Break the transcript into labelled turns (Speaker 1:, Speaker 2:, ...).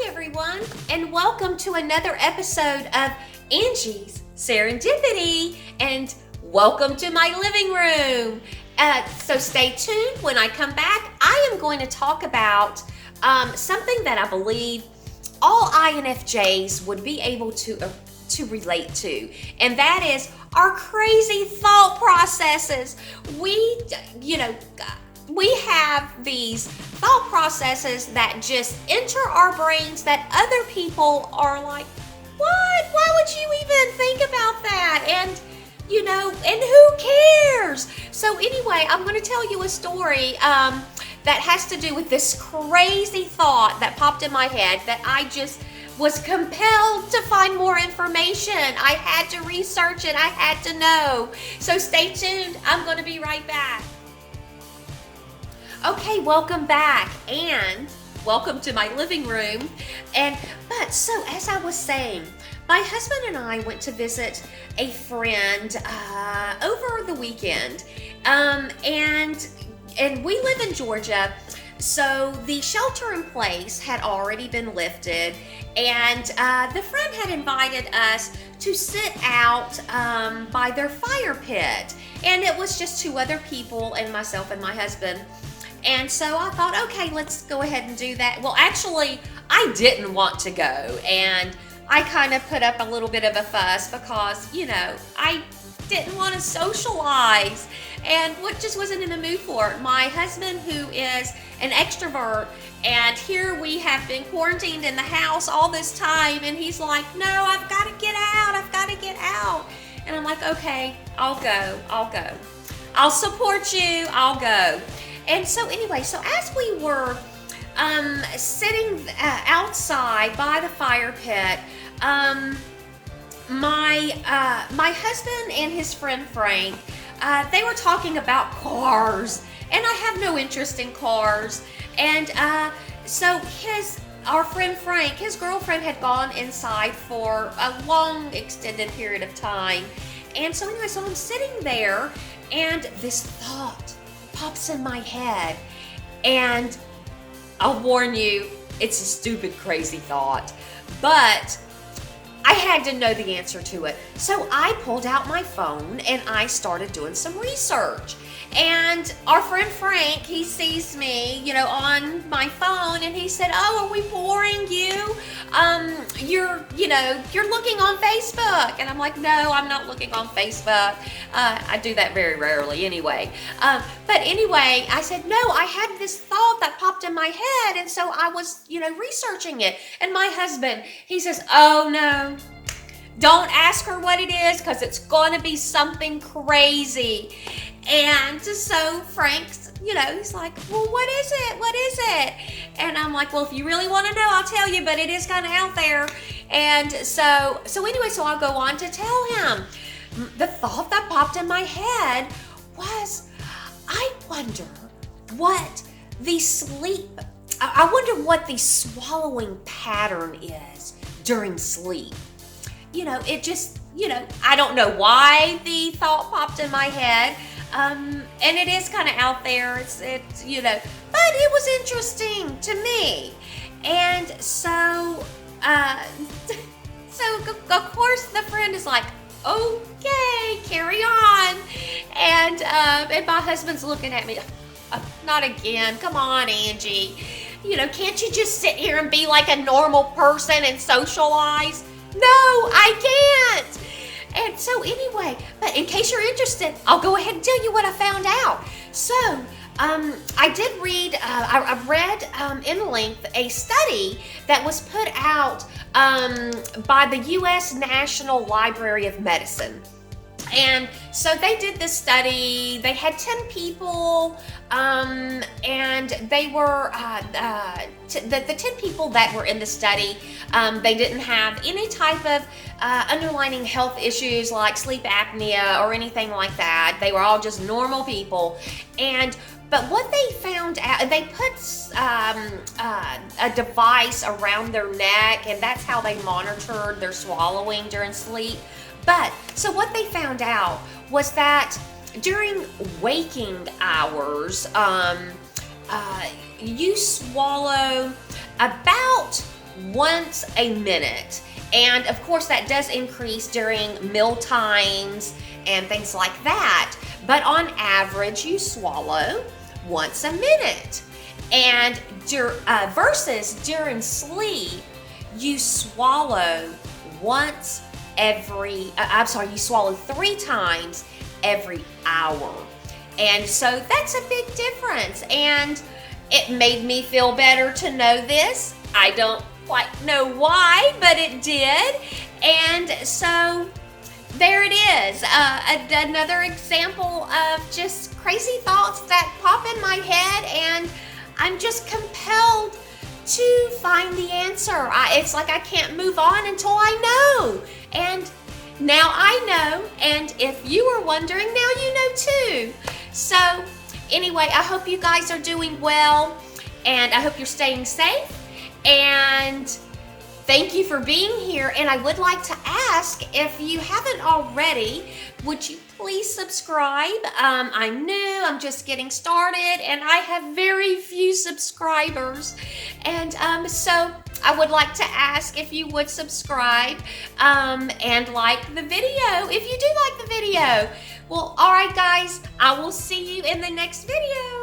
Speaker 1: everyone, and welcome to another episode of Angie's Serendipity, and welcome to my living room. So stay tuned. When I come back, I am going to talk about something that I believe all INFJs would be able to relate to, and that is our crazy thought processes. We have these thought processes that just enter our brains that other people are like, what? Why would you even think about that? And who cares? So anyway, I'm going to tell you a story that has to do with this crazy thought that popped in my head that I just was compelled to find more information. I had to research it. I had to know. So stay tuned. I'm going to be right back. Okay, welcome back, and welcome to my living room. But as I was saying, my husband and I went to visit a friend over the weekend, and we live in Georgia, so the shelter in place had already been lifted, and the friend had invited us to sit out by their fire pit, and it was just two other people and myself and my husband. And so I thought, okay, let's go ahead and do that. Well, actually, I didn't want to go, and I kind of put up a little bit of a fuss because, I didn't want to socialize and just wasn't in the mood for it. My husband, who is an extrovert, and here we have been quarantined in the house all this time, and he's like, no, I've got to get out. And I'm like, okay, I'll go. I'll support you. I'll go. And so anyway, as we were sitting outside by the fire pit, my husband and his friend Frank, they were talking about cars, and I have no interest in cars. And so our friend Frank, his girlfriend had gone inside for a long extended period of time. And so anyway, so I'm sitting there, and this thought pops in my head, and I'll warn you, it's a stupid, crazy thought, but I had to know the answer to it. So I pulled out my phone and I started doing some research. And our friend Frank, he sees me, on my phone, and he said, "Oh, are we boring you? You're looking on Facebook." And I'm like, "No, I'm not looking on Facebook. I do that very rarely anyway." But anyway, I said, "No, I had this thought that popped in my head, and so I was, researching it." And my husband, he says, "Oh no, don't ask her what it is, because it's going to be something crazy." And so Frank's, he's like, "Well, what is it? And I'm like, "Well, if you really want to know, I'll tell you, but it is kind of out there." And so anyway, so I'll go on to tell him. The thought that popped in my head was, I wonder what the swallowing pattern is during sleep. It just, I don't know why the thought popped in my head. And it is kind of out there. It's but it was interesting to me. And so, of course the friend is like, "Okay, carry on." And my husband's looking at me, "Not again. Come on, Angie. Can't you just sit here and be like a normal person and socialize?" "No, I can't." And so anyway, but in case you're interested, I'll go ahead and tell you what I found out. So I did read, I read in length a study that was put out by the U.S. National Library of Medicine. And so they did this study. They had 10 people, and they were the 10 people that were in the study. They didn't have any type of underlying health issues like sleep apnea or anything like that. They were all just normal people. But what they found out, they put a device around their neck, and that's how they monitored their swallowing during sleep. But so what they found out was that during waking hours, you swallow about once a minute. And of course that does increase during meal times and things like that. But on average, you swallow once a minute. And versus during sleep, you swallow you swallow 3 times every hour. And so that's a big difference. And it made me feel better to know this. I don't quite know why, but it did. And so there it is. Another example of just crazy thoughts that pop in my head, and I'm just compelled to find the answer. It's like I can't move on until I know. And now I know, and if you were wondering, now you know too. So anyway, I hope you guys are doing well, and I hope you're staying safe, and thank you for being here. And I would like to ask, if you haven't already, would you please subscribe? I'm new, I'm just getting started, and I have very few subscribers. And so I would like to ask if you would subscribe and like the video, if you do like the video. Well, all right, guys, I will see you in the next video.